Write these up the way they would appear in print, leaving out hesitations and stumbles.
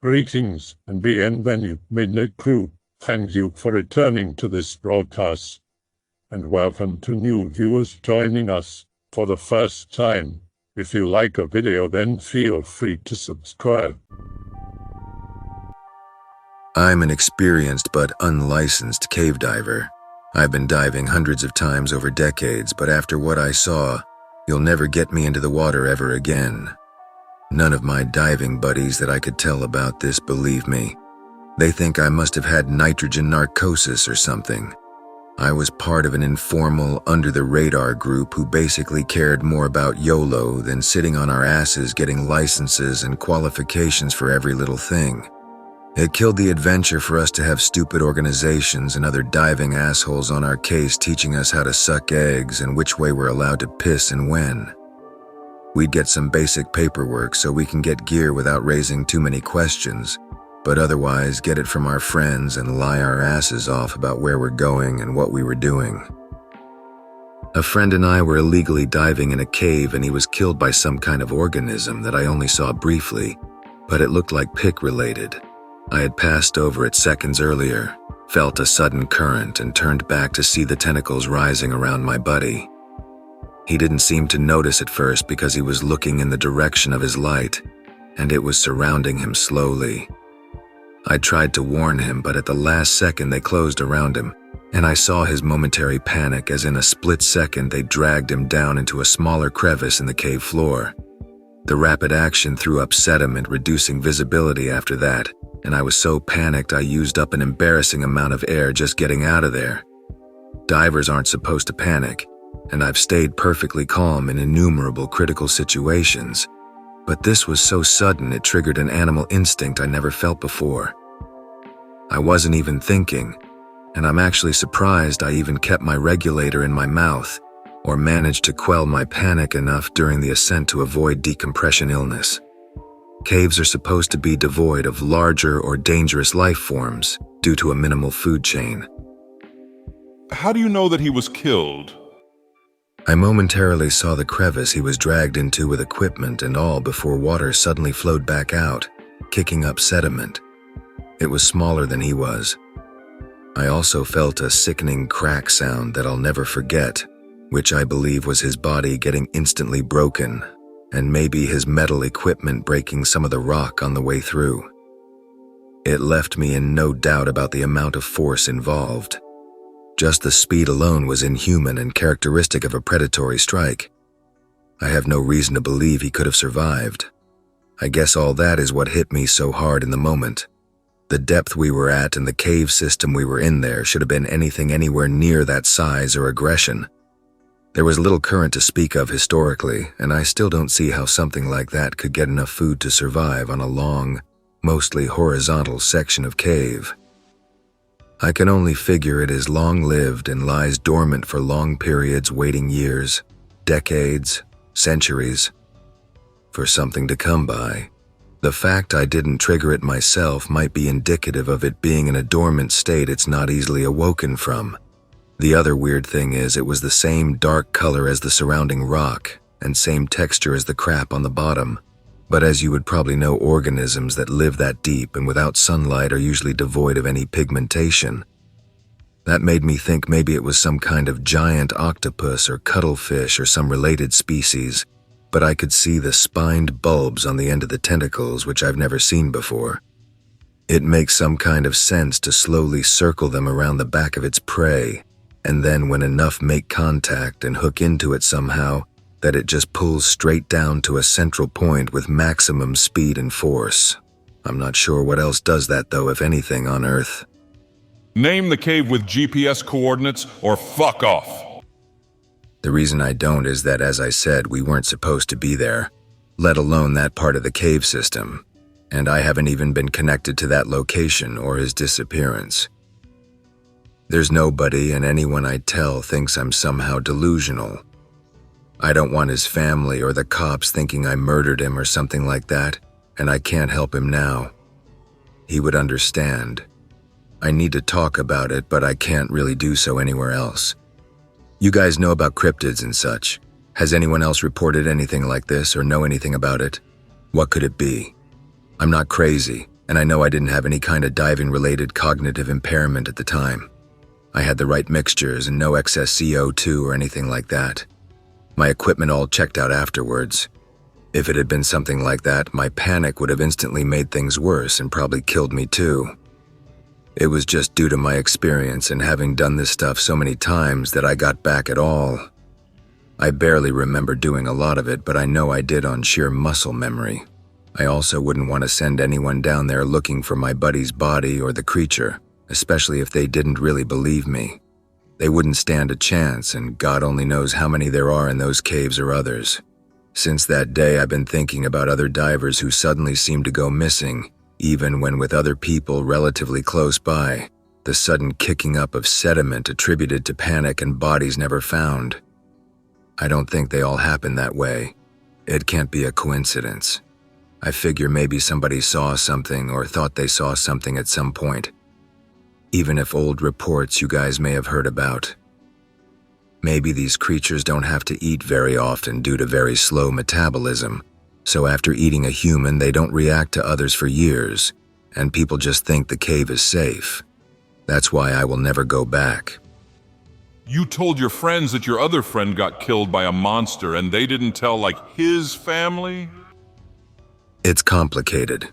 Greetings and bienvenue, Midnight Crew. Thank you for returning to this broadcast. And welcome to new viewers joining us for the first time. If you like a video, then feel free to subscribe. I'm an experienced but unlicensed cave diver. I've been diving hundreds of times over decades, but after what I saw, you'll never get me into the water ever again. None of my diving buddies that I could tell about this believe me. They think I must have had nitrogen narcosis or something. I was part of an informal, under-the-radar group who basically cared more about YOLO than sitting on our asses getting licenses and qualifications for every little thing. It killed the adventure for us to have stupid organizations and other diving assholes on our case teaching us how to suck eggs and which way we're allowed to piss and when. We'd get some basic paperwork so we can get gear without raising too many questions, but otherwise get it from our friends and lie our asses off about where we're going and what we were doing. A friend and I were illegally diving in a cave and he was killed by some kind of organism that I only saw briefly, but it looked like pick-related. I had passed over it seconds earlier, felt a sudden current, and turned back to see the tentacles rising around my buddy. He didn't seem to notice at first because he was looking in the direction of his light, and it was surrounding him slowly. I tried to warn him, but at the last second they closed around him, and I saw his momentary panic as in a split second they dragged him down into a smaller crevice in the cave floor. The rapid action threw up sediment, reducing visibility after that, and I was so panicked I used up an embarrassing amount of air just getting out of there. Divers aren't supposed to panic, and I've stayed perfectly calm in innumerable critical situations, but this was so sudden it triggered an animal instinct I never felt before. I wasn't even thinking, and I'm actually surprised I even kept my regulator in my mouth or managed to quell my panic enough during the ascent to avoid decompression illness. Caves are supposed to be devoid of larger or dangerous life forms due to a minimal food chain. How do you know that he was killed? I momentarily saw the crevice he was dragged into with equipment and all before water suddenly flowed back out, kicking up sediment. It was smaller than he was. I also felt a sickening crack sound that I'll never forget, which I believe was his body getting instantly broken, and maybe his metal equipment breaking some of the rock on the way through. It left me in no doubt about the amount of force involved. Just the speed alone was inhuman and characteristic of a predatory strike. I have no reason to believe he could have survived. I guess all that is what hit me so hard in the moment. The depth we were at and the cave system we were in there should have been anything anywhere near that size or aggression. There was little current to speak of historically, and I still don't see how something like that could get enough food to survive on a long, mostly horizontal section of cave. I can only figure it is long-lived and lies dormant for long periods, waiting years, decades, centuries, for something to come by. The fact I didn't trigger it myself might be indicative of it being in a dormant state it's not easily awoken from. The other weird thing is it was the same dark color as the surrounding rock and same texture as the crap on the bottom. But as you would probably know, organisms that live that deep and without sunlight are usually devoid of any pigmentation. That made me think maybe it was some kind of giant octopus or cuttlefish or some related species, but I could see the spined bulbs on the end of the tentacles, which I've never seen before. It makes some kind of sense to slowly circle them around the back of its prey, and then when enough make contact and hook into it somehow, that it just pulls straight down to a central point with maximum speed and force. I'm not sure what else does that though, if anything, on Earth. Name the cave with GPS coordinates or fuck off. The reason I don't is that, as I said, we weren't supposed to be there, let alone that part of the cave system, and I haven't even been connected to that location or his disappearance. There's nobody, and anyone I tell thinks I'm somehow delusional. I don't want his family or the cops thinking I murdered him or something like that, and I can't help him now. He would understand. I need to talk about it, but I can't really do so anywhere else. You guys know about cryptids and such. Has anyone else reported anything like this or know anything about it? What could it be? I'm not crazy, And I know I didn't have any kind of diving-related cognitive impairment at the time. I had the right mixtures and no excess CO2 or anything like that. My equipment all checked out afterwards. If it had been something like that, my panic would have instantly made things worse and probably killed me too. It was just due to my experience and having done this stuff so many times that I got back at all. I barely remember doing a lot of it, but I know I did on sheer muscle memory. I also wouldn't want to send anyone down there looking for my buddy's body or the creature, especially if they didn't really believe me. They wouldn't stand a chance, and God only knows how many there are in those caves or others. Since that day, I've been thinking about other divers who suddenly seem to go missing, even when with other people relatively close by, the sudden kicking up of sediment attributed to panic and bodies never found. I don't think they all happen that way. It can't be a coincidence. I figure maybe somebody saw something or thought they saw something at some point, even if old reports you guys may have heard about. Maybe these creatures don't have to eat very often due to very slow metabolism, so after eating a human they don't react to others for years, and people just think the cave is safe. That's why I will never go back. You told your friends that your other friend got killed by a monster and they didn't tell, like, his family? It's complicated.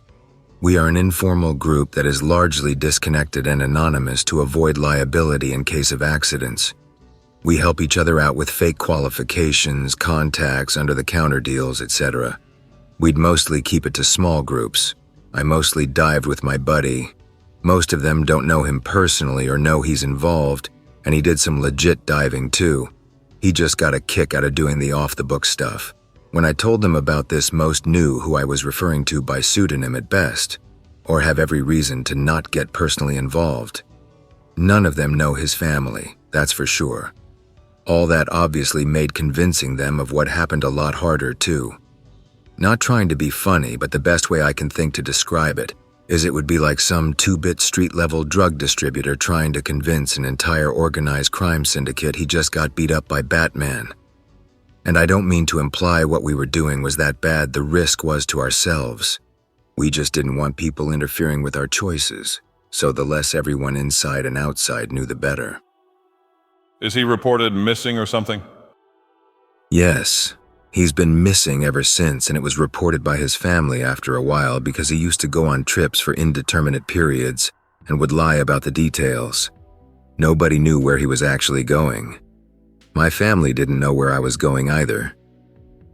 We are an informal group that is largely disconnected and anonymous to avoid liability in case of accidents. We help each other out with fake qualifications, contacts, under-the-counter deals, etc. We'd mostly keep it to small groups. I mostly dived with my buddy. Most of them don't know him personally or know he's involved, and he did some legit diving too. He just got a kick out of doing the off-the-book stuff. When I told them about this, most knew who I was referring to by pseudonym at best, or have every reason to not get personally involved. None of them know his family, that's for sure. All that obviously made convincing them of what happened a lot harder too. Not trying to be funny, but the best way I can think to describe it is it would be like some 2-bit street-level drug distributor trying to convince an entire organized crime syndicate he just got beat up by Batman. And I don't mean to imply what we were doing was that bad, the risk was to ourselves. We just didn't want people interfering with our choices, so the less everyone inside and outside knew the better. Is he reported missing or something? Yes. He's been missing ever since, and it was reported by his family after a while because he used to go on trips for indeterminate periods and would lie about the details. Nobody knew where he was actually going. My family didn't know where I was going either.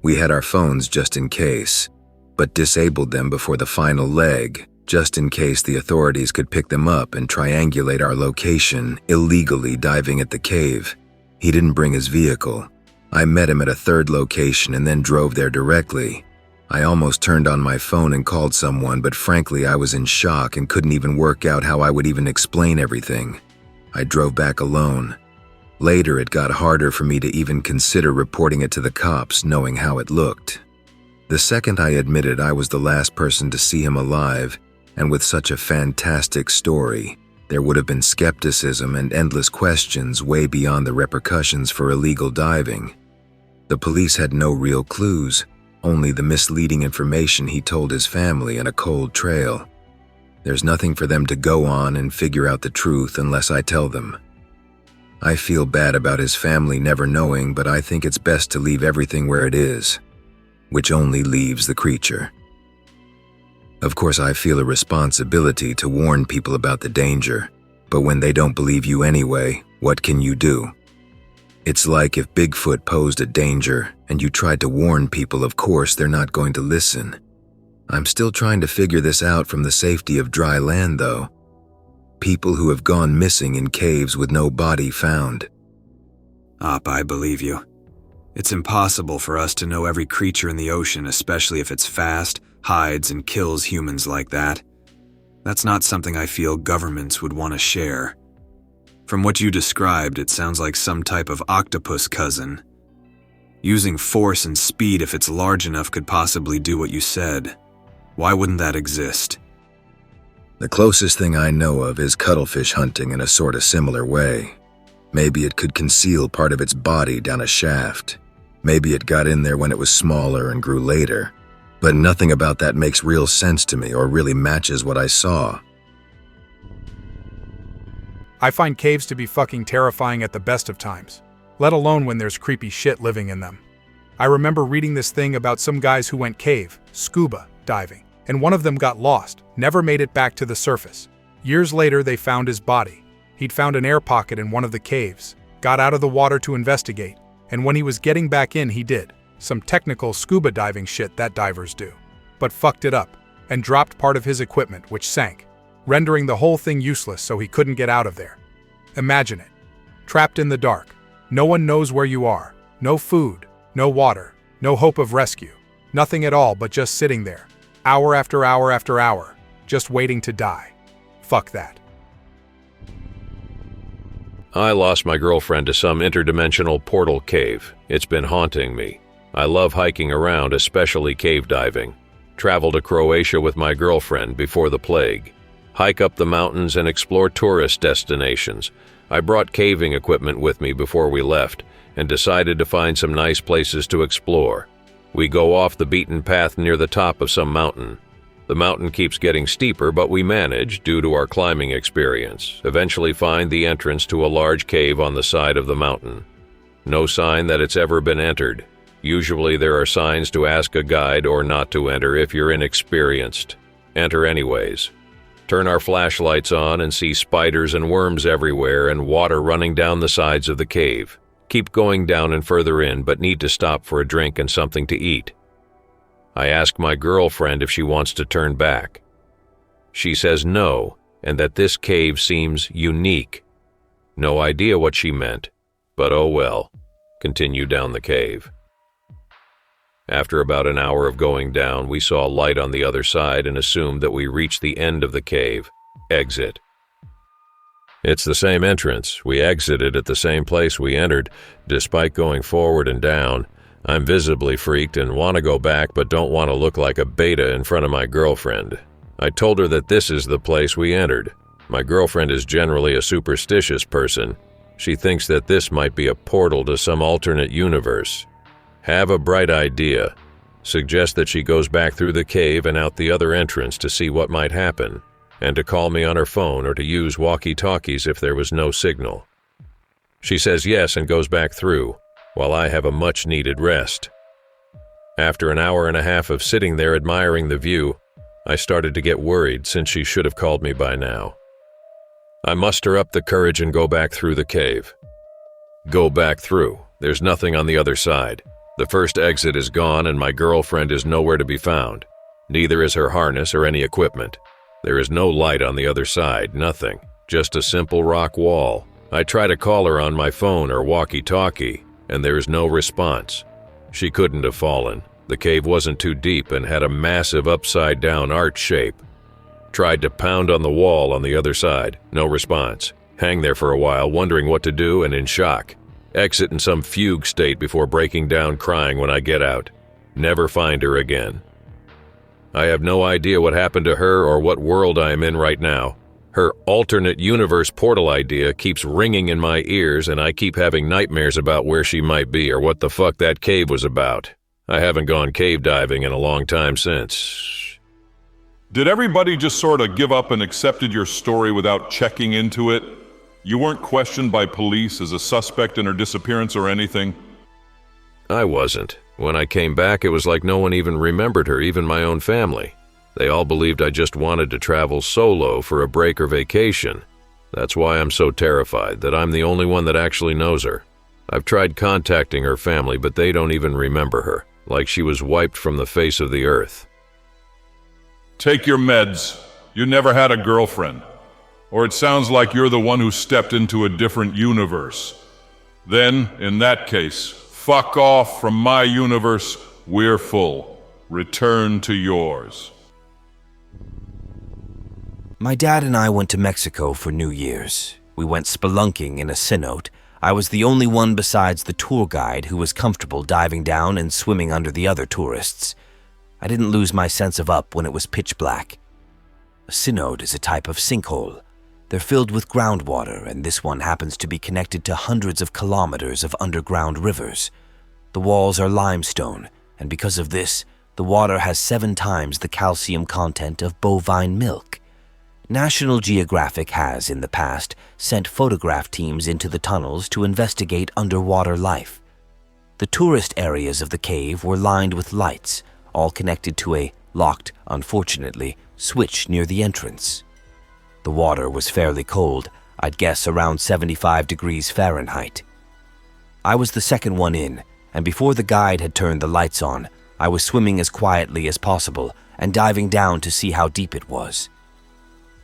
We had our phones just in case, but disabled them before the final leg, just in case the authorities could pick them up and triangulate our location, illegally diving at the cave. He didn't bring his vehicle. I met him at a third location and then drove there directly. I almost turned on my phone and called someone, but frankly I was in shock and couldn't even work out how I would even explain everything. I drove back alone. Later, it got harder for me to even consider reporting it to the cops, knowing how it looked. The second I admitted I was the last person to see him alive, and with such a fantastic story, there would have been skepticism and endless questions way beyond the repercussions for illegal diving. The police had no real clues, only the misleading information he told his family and a cold trail. There's nothing for them to go on and figure out the truth unless I tell them. I feel bad about his family never knowing, but I think it's best to leave everything where it is, which only leaves the creature. Of course, I feel a responsibility to warn people about the danger, but when they don't believe you anyway, what can you do? It's like if Bigfoot posed a danger and you tried to warn people, of course they're not going to listen. I'm still trying to figure this out from the safety of dry land, though. People who have gone missing in caves with no body found. I believe you. It's impossible for us to know every creature in the ocean, especially if it's fast, hides, and kills humans like that. That's not something I feel governments would want to share. From what you described, it sounds like some type of octopus cousin. Using force and speed, if it's large enough, could possibly do what you said. Why wouldn't that exist? The closest thing I know of is cuttlefish hunting in a sort of similar way. Maybe it could conceal part of its body down a shaft. Maybe it got in there when it was smaller and grew later. but nothing about that makes real sense to me or really matches what I saw. I find caves to be fucking terrifying at the best of times, let alone when there's creepy shit living in them. I remember reading this thing about some guys who went scuba diving, and one of them got lost, never made it back to the surface. Years later, they found his body. He'd found an air pocket in one of the caves, got out of the water to investigate, and when he was getting back in, he did some technical scuba diving shit that divers do, but fucked it up and dropped part of his equipment, which sank, rendering the whole thing useless so he couldn't get out of there. Imagine it. Trapped in the dark. No one knows where you are. No food, no water, no hope of rescue. Nothing at all but just sitting there, hour after hour after hour, just waiting to die. Fuck that. I lost my girlfriend to some interdimensional portal cave. It's been haunting me. I love hiking around, especially cave diving. Travel to Croatia with my girlfriend before the plague. Hike up the mountains and explore tourist destinations. I brought caving equipment with me before we left and decided to find some nice places to explore. We go off the beaten path near the top of some mountain. The mountain keeps getting steeper, but we manage, due to our climbing experience, eventually find the entrance to a large cave on the side of the mountain. No sign that it's ever been entered. Usually there are signs to ask a guide or not to enter if you're inexperienced. Enter anyways. Turn our flashlights on and see spiders and worms everywhere and water running down the sides of the cave. Keep going down and further in, but need to stop for a drink and something to eat. I ask my girlfriend if she wants to turn back. She says no, and that this cave seems unique. No idea what she meant, but oh well. Continue down the cave. After about an hour of going down, we saw a light on the other side and assumed that we reached the end of the cave. Exit. It's the same entrance. We exited at the same place we entered, despite going forward and down. I'm visibly freaked and want to go back but don't want to look like a beta in front of my girlfriend. I told her that this is the place we entered. My girlfriend is generally a superstitious person. She thinks that this might be a portal to some alternate universe. Have a bright idea. Suggest that she goes back through the cave and out the other entrance to see what might happen, and to call me on her phone or to use walkie-talkies if there was no signal. She says yes and goes back through, while I have a much-needed rest. After an hour and a half of sitting there admiring the view, I started to get worried since she should have called me by now. I muster up the courage and go back through the cave. Go back through. There's nothing on the other side. The first exit is gone and my girlfriend is nowhere to be found. Neither is her harness or any equipment. There is no light on the other side, nothing. Just a simple rock wall. I try to call her on my phone or walkie-talkie, and there is no response. She couldn't have fallen. The cave wasn't too deep and had a massive upside-down arch shape. Tried to pound on the wall on the other side, no response. Hang there for a while, wondering what to do and in shock. Exit in some fugue state before breaking down crying when I get out. Never find her again. I have no idea what happened to her or what world I am in right now. Her alternate universe portal idea keeps ringing in my ears and I keep having nightmares about where she might be or what the fuck that cave was about. I haven't gone cave diving in a long time since. Did everybody just sort of give up and accepted your story without checking into it? You weren't questioned by police as a suspect in her disappearance or anything? I wasn't. When I came back, it was like no one even remembered her, even my own family. They all believed I just wanted to travel solo for a break or vacation. That's why I'm so terrified, that I'm the only one that actually knows her. I've tried contacting her family, but they don't even remember her, like she was wiped from the face of the earth. Take your meds. You never had a girlfriend. Or it sounds like you're the one who stepped into a different universe. Then, in that case, fuck off from my universe. We're full. Return to yours. My dad and I went to Mexico for New Year's. We went spelunking in a cenote. I was the only one besides the tour guide who was comfortable diving down and swimming under the other tourists. I didn't lose my sense of up when it was pitch black. A cenote is a type of sinkhole. They're filled with groundwater, and this one happens to be connected to hundreds of kilometers of underground rivers. The walls are limestone, and because of this, The water has 7 times the calcium content of bovine milk. National Geographic has, in the past, sent photograph teams into the tunnels to investigate underwater life. The tourist areas of the cave were lined with lights, all connected to a locked, unfortunately, switch near the entrance. The water was fairly cold, I'd guess around 75 degrees Fahrenheit. I was the second one in, and before the guide had turned the lights on, I was swimming as quietly as possible and diving down to see how deep it was.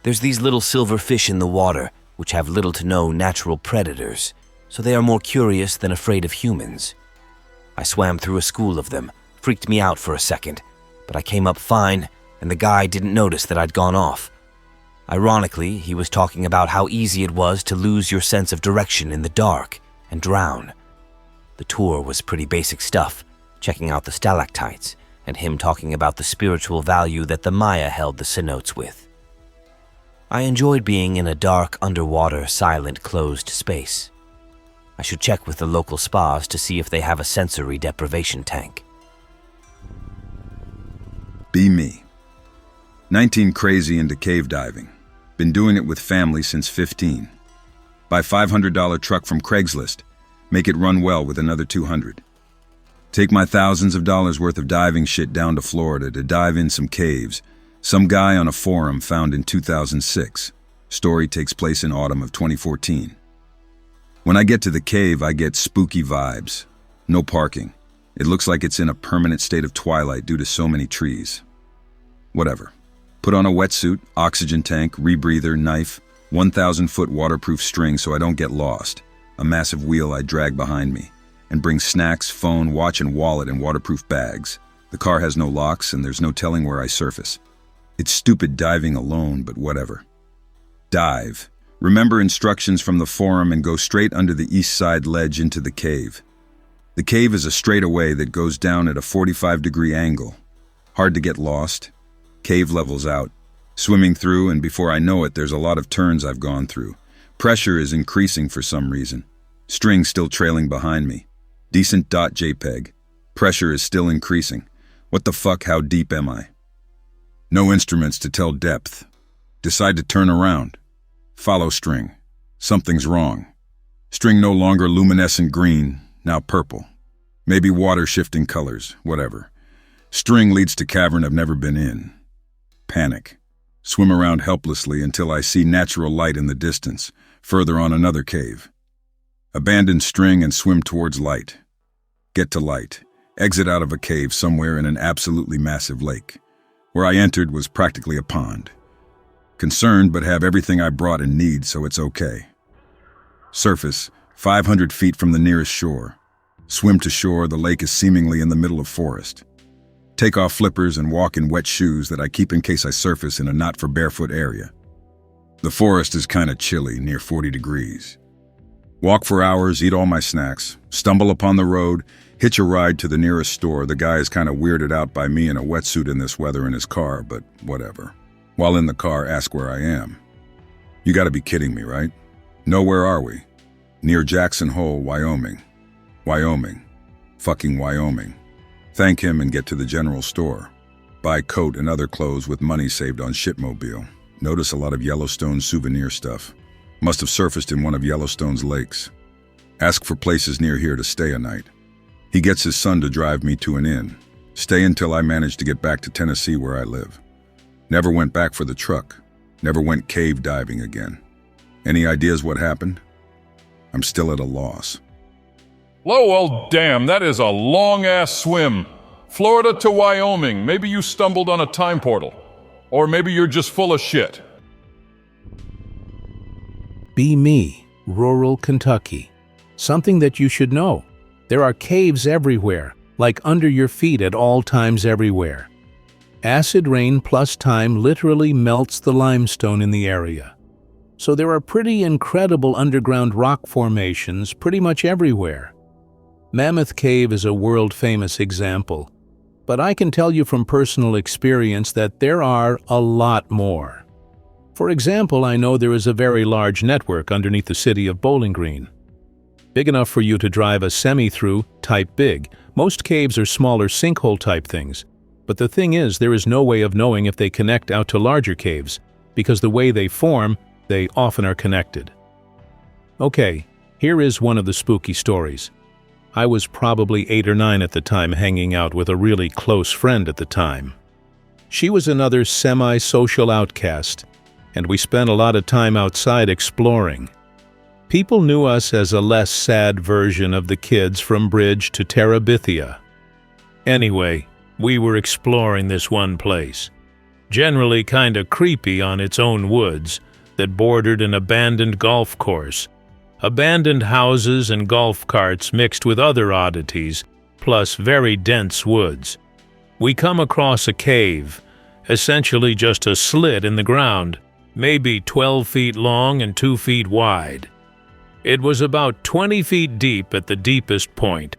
There's these little silver fish in the water, which have little to no natural predators, so they are more curious than afraid of humans. I swam through a school of them, freaked me out for a second, but I came up fine, and the guy didn't notice that I'd gone off. Ironically, he was talking about how easy it was to lose your sense of direction in the dark and drown. The tour was pretty basic stuff, checking out the stalactites, and him talking about the spiritual value that the Maya held the cenotes with. I enjoyed being in a dark, underwater, silent, closed space. I should check with the local spas to see if they have a sensory deprivation tank. Be me. 19 crazy into cave diving. Been doing it with family since 15. Buy $500 truck from Craigslist. Make it run well with another 200. Take my thousands of dollars worth of diving shit down to Florida to dive in some caves. Some guy on a forum found in 2006. Story takes place in autumn of 2014. When I get to the cave, I get spooky vibes. No parking. It looks like it's in a permanent state of twilight due to so many trees. Whatever. Put on a wetsuit, oxygen tank, rebreather, knife, 1,000-foot waterproof string so I don't get lost, a massive wheel I drag behind me, and bring snacks, phone, watch, and wallet in waterproof bags. The car has no locks, and there's no telling where I surface. It's stupid diving alone, but whatever. Dive. Remember instructions from the forum and go straight under the east side ledge into the cave. The cave is a straightaway that goes down at a 45-degree angle. Hard to get lost. Cave levels out. Swimming through, and before I know it, there's a lot of turns I've gone through. Pressure is increasing for some reason. String still trailing behind me. Decent .jpeg. Pressure is still increasing. What the fuck, how deep am I? No instruments to tell depth. Decide to turn around. Follow string. Something's wrong. String no longer luminescent green, now purple. Maybe water shifting colors, whatever. String leads to cavern I've never been in. Panic. Swim around helplessly until I see natural light in the distance, further on another cave. Abandon string and swim towards light. Get to light. Exit out of a cave somewhere in an absolutely massive lake. Where I entered was practically a pond. Concerned, but have everything I brought and need, so it's okay. Surface, 500 feet from the nearest shore. Swim to shore, the lake is seemingly in the middle of forest. Take off flippers and walk in wet shoes that I keep in case I surface in a not-for-barefoot area. The forest is kinda chilly, near 40 degrees. Walk for hours, eat all my snacks, stumble upon the road, hitch a ride to the nearest store. The guy is kinda weirded out by me in a wetsuit in this weather in his car, but whatever. While in the car, ask where I am. You gotta be kidding me, right? No, where are we? Near Jackson Hole, Wyoming. Wyoming. Fucking Wyoming. Thank him and get to the general store. Buy coat and other clothes with money saved on Shipmobile. Notice a lot of Yellowstone souvenir stuff. Must have surfaced in one of Yellowstone's lakes. Ask for places near here to stay a night. He gets his son to drive me to an inn. Stay until I manage to get back to Tennessee where I live. Never went back for the truck. Never went cave diving again. Any ideas what happened? I'm still at a loss. Oh, well, damn, that is a long-ass swim. Florida to Wyoming. Maybe you stumbled on a time portal. Or maybe you're just full of shit. Be me, rural Kentucky. Something that you should know. There are caves everywhere, like under your feet at all times everywhere. Acid rain plus time literally melts the limestone in the area. So there are pretty incredible underground rock formations pretty much everywhere. Mammoth Cave is a world-famous example, but I can tell you from personal experience that there are a lot more. For example, I know there is a very large network underneath the city of Bowling Green. Big enough for you to drive a semi through, type big. Most caves are smaller sinkhole-type things. But the thing is, there is no way of knowing if they connect out to larger caves, because the way they form, they often are connected. Okay, here is one of the spooky stories. I was probably 8 or 9 at the time, hanging out with a really close friend at the time. She was another semi-social outcast, and we spent a lot of time outside exploring. People knew us as a less sad version of the kids from Bridge to Terabithia. Anyway, we were exploring this one place, generally kinda creepy on its own woods, that bordered an abandoned golf course. Abandoned houses and golf carts mixed with other oddities, plus very dense woods. We come across a cave, essentially just a slit in the ground, maybe 12 feet long and 2 feet wide. It was about 20 feet deep at the deepest point,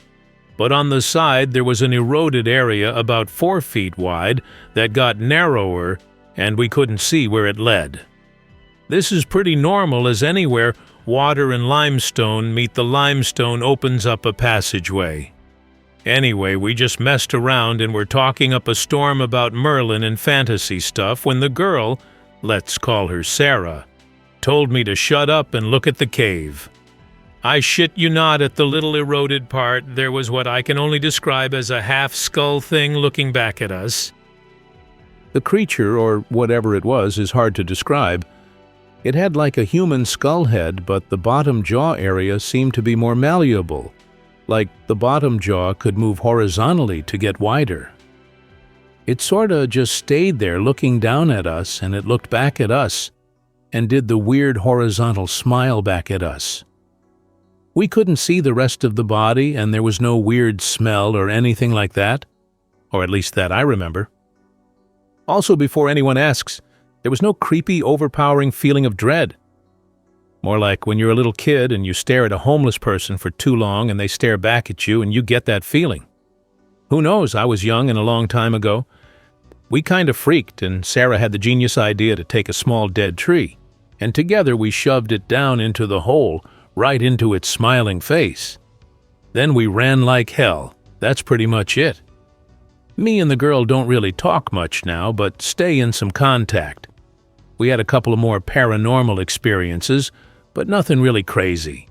but on the side there was an eroded area about 4 feet wide that got narrower and we couldn't see where it led. This is pretty normal, as anywhere water and limestone meet, the limestone opens up a passageway. Anyway, we just messed around and were talking up a storm about Merlin and fantasy stuff when the girl, let's call her Sarah, told me to shut up and look at the cave. I shit you not, at the little eroded part, there was what I can only describe as a half-skull thing looking back at us. The creature, or whatever it was, is hard to describe. It had like a human skull head, but the bottom jaw area seemed to be more malleable, like the bottom jaw could move horizontally to get wider. It sorta just stayed there looking down at us, and it looked back at us, and did the weird horizontal smile back at us. We couldn't see the rest of the body, and there was no weird smell or anything like that, or at least that I remember. Also, before anyone asks, there was no creepy, overpowering feeling of dread. More like when you're a little kid and you stare at a homeless person for too long and they stare back at you and you get that feeling. Who knows, I was young and a long time ago. We kind of freaked, and Sarah had the genius idea to take a small dead tree, and together we shoved it down into the hole, right into its smiling face. Then we ran like hell. That's pretty much it. Me and the girl don't really talk much now, but stay in some contact. We had a couple of more paranormal experiences, but nothing really crazy.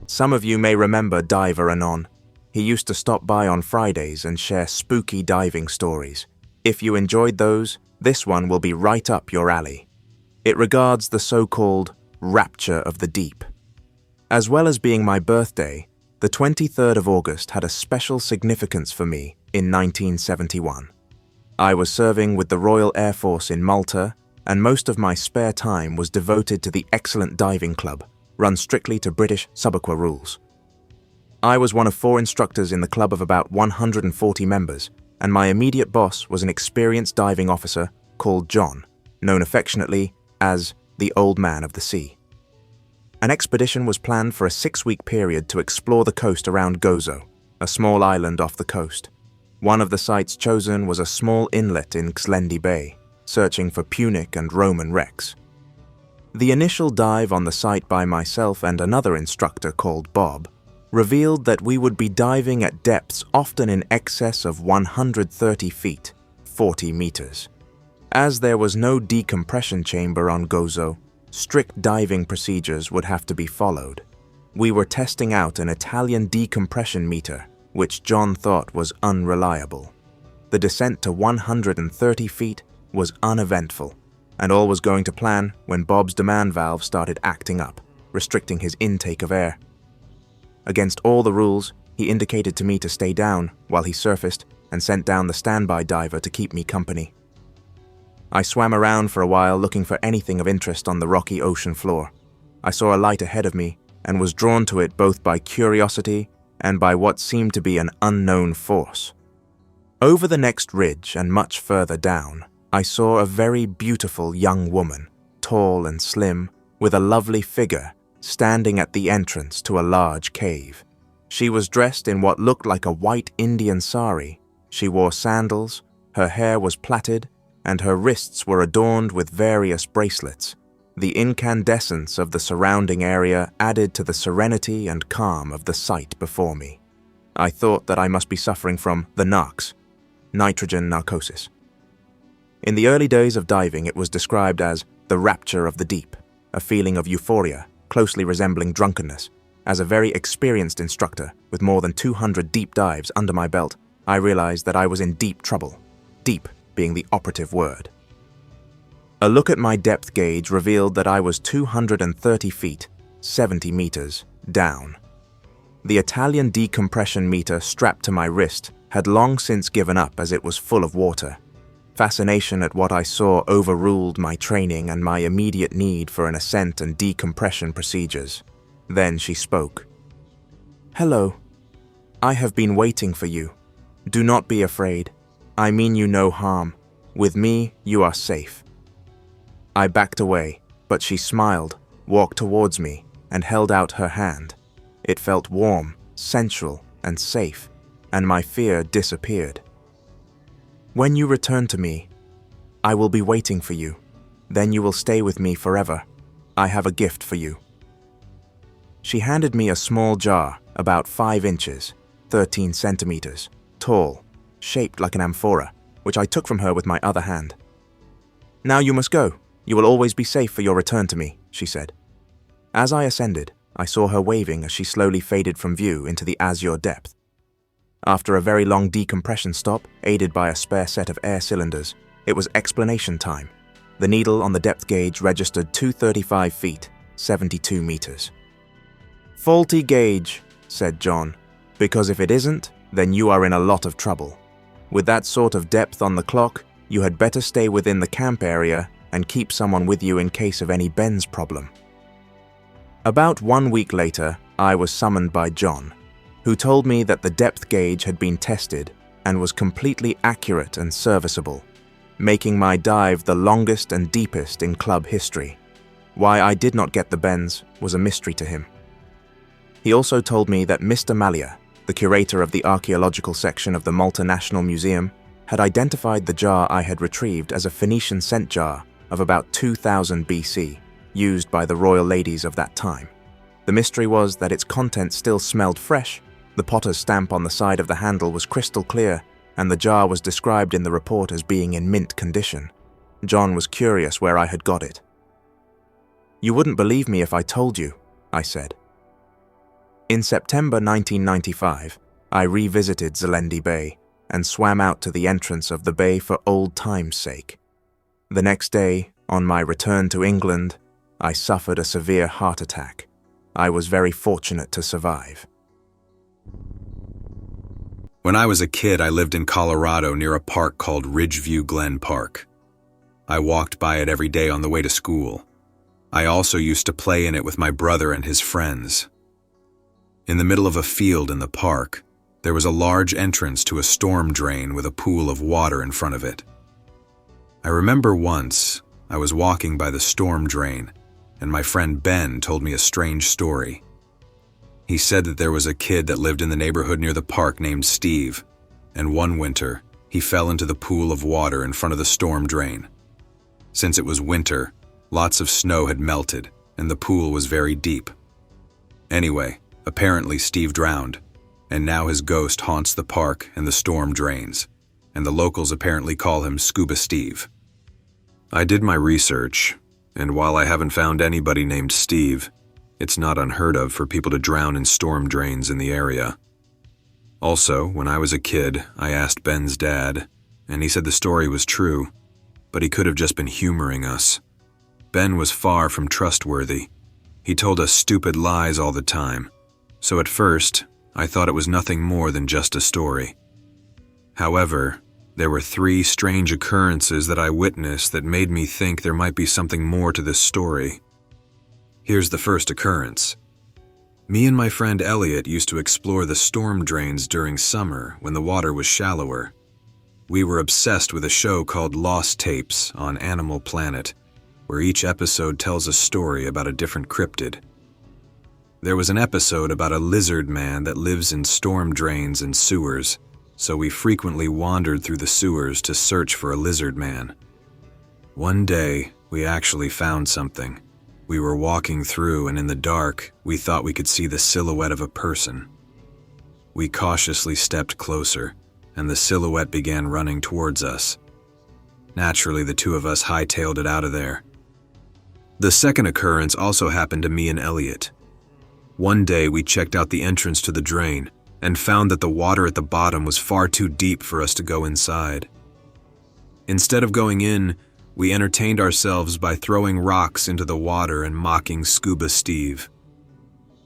Some of you may remember Diver Anon. He used to stop by on Fridays and share spooky diving stories. If you enjoyed those, this one will be right up your alley. It regards the so-called Rapture of the Deep. As well as being my birthday, the 23rd of August had a special significance for me in 1971. I was serving with the Royal Air Force in Malta, and most of my spare time was devoted to the excellent diving club, run strictly to British Subiqua rules. I was one of 4 instructors in the club of about 140 members, and my immediate boss was an experienced diving officer called John, known affectionately as the Old Man of the Sea. An expedition was planned for a 6-week period to explore the coast around Gozo, a small island off the coast. One of the sites chosen was a small inlet in Xlendi Bay, searching for Punic and Roman wrecks. The initial dive on the site by myself and another instructor called Bob revealed that we would be diving at depths often in excess of 130 feet, 40 meters. As there was no decompression chamber on Gozo, strict diving procedures would have to be followed. We were testing out an Italian decompression meter, which John thought was unreliable. The descent to 130 feet was uneventful, and all was going to plan when Bob's demand valve started acting up, restricting his intake of air. Against all the rules, he indicated to me to stay down while he surfaced and sent down the standby diver to keep me company. I swam around for a while looking for anything of interest on the rocky ocean floor. I saw a light ahead of me and was drawn to it both by curiosity and by what seemed to be an unknown force. Over the next ridge and much further down, I saw a very beautiful young woman, tall and slim, with a lovely figure, standing at the entrance to a large cave. She was dressed in what looked like a white Indian sari. She wore sandals, her hair was plaited, and her wrists were adorned with various bracelets. The incandescence of the surrounding area added to the serenity and calm of the sight before me. I thought that I must be suffering from the narcs, nitrogen narcosis. In the early days of diving, it was described as the rapture of the deep, a feeling of euphoria closely resembling drunkenness. As a very experienced instructor with more than 200 deep dives under my belt, I realized that I was in deep trouble, deep being the operative word. A look at my depth gauge revealed that I was 230 feet, 70 meters, down. The Italian decompression meter strapped to my wrist had long since given up as it was full of water. Fascination at what I saw overruled my training and my immediate need for an ascent and decompression procedures. Then she spoke. "Hello. I have been waiting for you. Do not be afraid. I mean you no harm. With me, you are safe." I backed away, but she smiled, walked towards me, and held out her hand. It felt warm, sensual, and safe, and my fear disappeared. "When you return to me, I will be waiting for you. Then you will stay with me forever. I have a gift for you." She handed me a small jar, about 5 inches, 13 centimeters, tall, shaped like an amphora, which I took from her with my other hand. "Now you must go. You will always be safe for your return to me," she said. As I ascended, I saw her waving as she slowly faded from view into the azure depth. After a very long decompression stop, aided by a spare set of air cylinders, it was explanation time. The needle on the depth gauge registered 235 feet, 72 meters. "Faulty gauge," said John, "because if it isn't, then you are in a lot of trouble. With that sort of depth on the clock, you had better stay within the camp area and keep someone with you in case of any bends problem." About 1 week later, I was summoned by John, who told me that the depth gauge had been tested and was completely accurate and serviceable, making my dive the longest and deepest in club history. Why I did not get the bends was a mystery to him. He also told me that Mr. Malia, the curator of the archaeological section of the Malta National Museum, had identified the jar I had retrieved as a Phoenician scent jar of about 2000 BC, used by the royal ladies of that time. The mystery was that its contents still smelled fresh, the potter's stamp on the side of the handle was crystal clear, and the jar was described in the report as being in mint condition. John was curious where I had got it. "You wouldn't believe me if I told you," I said. In September 1995, I revisited Zelendi Bay and swam out to the entrance of the bay for old time's sake. The next day, on my return to England, I suffered a severe heart attack. I was very fortunate to survive. When I was a kid, I lived in Colorado near a park called Ridgeview Glen Park. I walked by it every day on the way to school. I also used to play in it with my brother and his friends. In the middle of a field in the park, there was a large entrance to a storm drain with a pool of water in front of it. I remember once, I was walking by the storm drain, and my friend Ben told me a strange story. He said that there was a kid that lived in the neighborhood near the park named Steve, and one winter, he fell into the pool of water in front of the storm drain. Since it was winter, lots of snow had melted, and the pool was very deep. Anyway, apparently Steve drowned, and now his ghost haunts the park and the storm drains, and the locals apparently call him Scuba Steve. I did my research, and while I haven't found anybody named Steve, it's not unheard of for people to drown in storm drains in the area. Also, when I was a kid, I asked Ben's dad, and he said the story was true, but he could have just been humoring us. Ben was far from trustworthy. He told us stupid lies all the time, so at first, I thought it was nothing more than just a story. However, there were 3 strange occurrences that I witnessed that made me think there might be something more to this story. Here's the first occurrence. Me and my friend Elliot used to explore the storm drains during summer when the water was shallower. We were obsessed with a show called Lost Tapes on Animal Planet, where each episode tells a story about a different cryptid. There was an episode about a lizard man that lives in storm drains and sewers, so we frequently wandered through the sewers to search for a lizard man. One day, we actually found something. We were walking through, and in the dark, we thought we could see the silhouette of a person. We cautiously stepped closer, and the silhouette began running towards us. Naturally, the two of us hightailed it out of there. The second occurrence also happened to me and Elliot. One day, we checked out the entrance to the drain and found that the water at the bottom was far too deep for us to go inside. Instead of going in, we entertained ourselves by throwing rocks into the water and mocking Scuba Steve.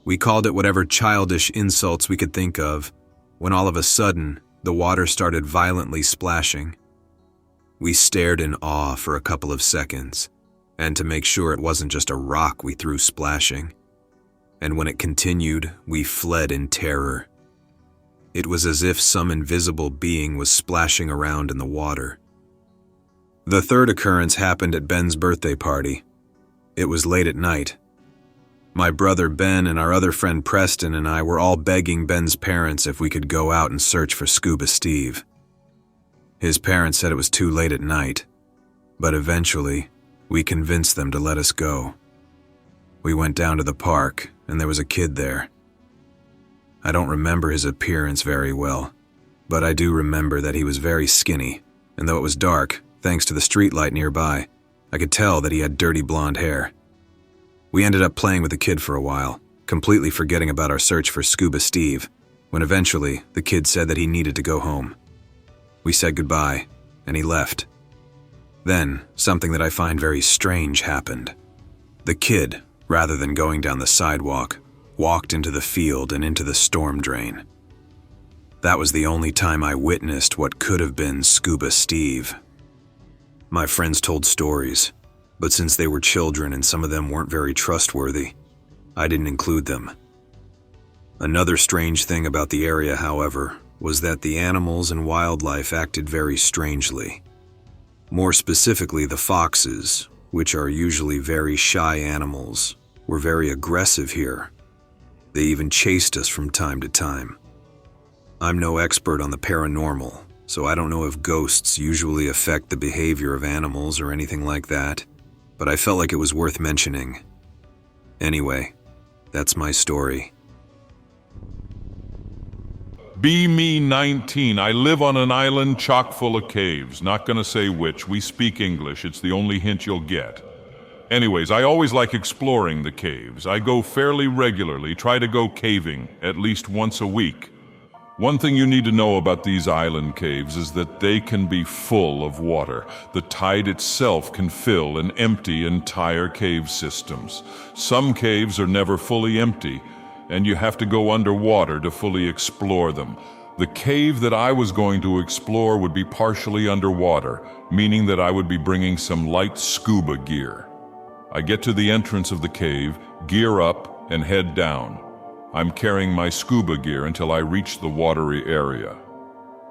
We called it whatever childish insults we could think of, when all of a sudden, the water started violently splashing. We stared in awe for a couple of seconds, and to make sure it wasn't just a rock we threw splashing. And when it continued, we fled in terror. It was as if some invisible being was splashing around in the water. The third occurrence happened at Ben's birthday party. It was late at night. My brother Ben and our other friend Preston and I were all begging Ben's parents if we could go out and search for Scuba Steve. His parents said it was too late at night, but eventually, we convinced them to let us go. We went down to the park, and there was a kid there. I don't remember his appearance very well, but I do remember that he was very skinny, and though it was dark, thanks to the streetlight nearby, I could tell that he had dirty blonde hair. We ended up playing with the kid for a while, completely forgetting about our search for Scuba Steve, when eventually the kid said that he needed to go home. We said goodbye, and he left. Then, something that I find very strange happened. The kid, rather than going down the sidewalk, walked into the field and into the storm drain. That was the only time I witnessed what could have been Scuba Steve. My friends told stories, but since they were children and some of them weren't very trustworthy, I didn't include them. Another strange thing about the area, however, was that the animals and wildlife acted very strangely. More specifically, the foxes, which are usually very shy animals, were very aggressive here. They even chased us from time to time. I'm no expert on the paranormal, so I don't know if ghosts usually affect the behavior of animals or anything like that, but I felt like it was worth mentioning. Anyway, that's my story. Be me 19. I live on an island chock full of caves. Not gonna say which. We speak English. It's the only hint you'll get. Anyways, I always like exploring the caves. I go fairly regularly, try to go caving at least once a week. One thing you need to know about these island caves is that they can be full of water. The tide itself can fill and empty entire cave systems. Some caves are never fully empty, and you have to go underwater to fully explore them. The cave that I was going to explore would be partially underwater, meaning that I would be bringing some light scuba gear. I get to the entrance of the cave, gear up, and head down. I'm carrying my scuba gear until I reach the watery area.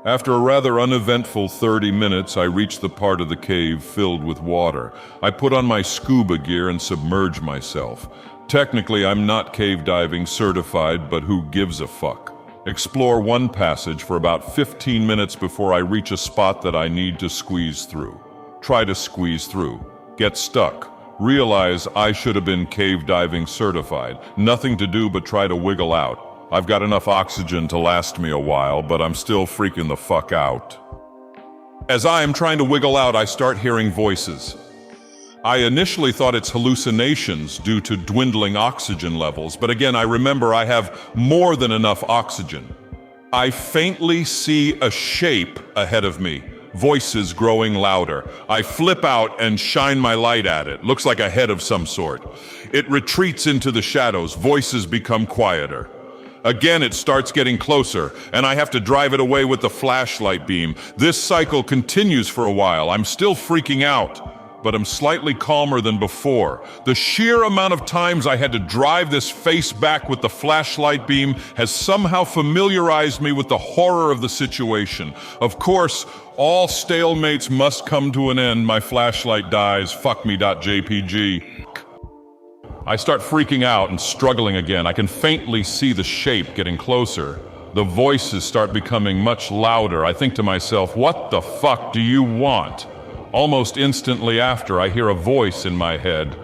After a rather uneventful 30 minutes, I reach the part of the cave filled with water. I put on my scuba gear and submerge myself. Technically, I'm not cave diving certified, but who gives a fuck? Explore one passage for about 15 minutes before I reach a spot that I need to squeeze through. Try to squeeze through. Get stuck. Realize I should have been cave diving certified. Nothing to do but try to wiggle out. I've got enough oxygen to last me a while, but I'm still freaking the fuck out. As I am trying to wiggle out, I start hearing voices. I initially thought it's hallucinations due to dwindling oxygen levels, but again, I remember I have more than enough oxygen. I faintly see a shape ahead of me. Voices growing louder. I flip out and shine my light at it. Looks like a head of some sort. It retreats into the shadows. Voices become quieter. Again, it starts getting closer, and I have to drive it away with the flashlight beam. This cycle continues for a while. I'm still freaking out, but I'm slightly calmer than before. The sheer amount of times I had to drive this face back with the flashlight beam has somehow familiarized me with the horror of the situation. Of course, all stalemates must come to an end. My flashlight dies. Fuck me.jpg. I start freaking out and struggling again. I can faintly see the shape getting closer. The voices start becoming much louder. I think to myself, what the fuck do you want? Almost instantly after, I hear a voice in my head.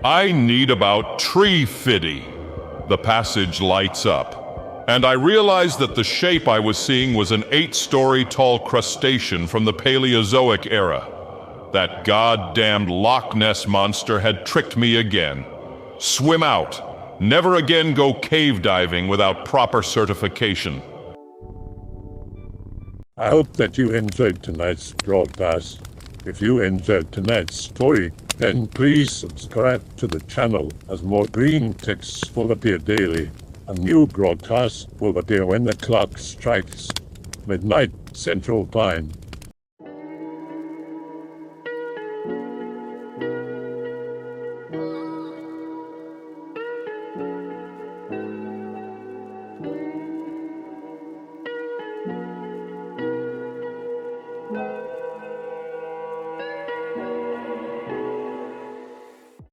I need about tree fitty. The passage lights up. and I realized that the shape I was seeing was an 8-story tall crustacean from the Paleozoic era. That goddamned Loch Ness monster had tricked me again. Swim out. Never again go cave diving without proper certification. I hope that you enjoyed tonight's broadcast. If you enjoyed tonight's story, then please subscribe to the channel as more Greentext will appear daily. A new broadcast will appear when the clock strikes midnight Central Time.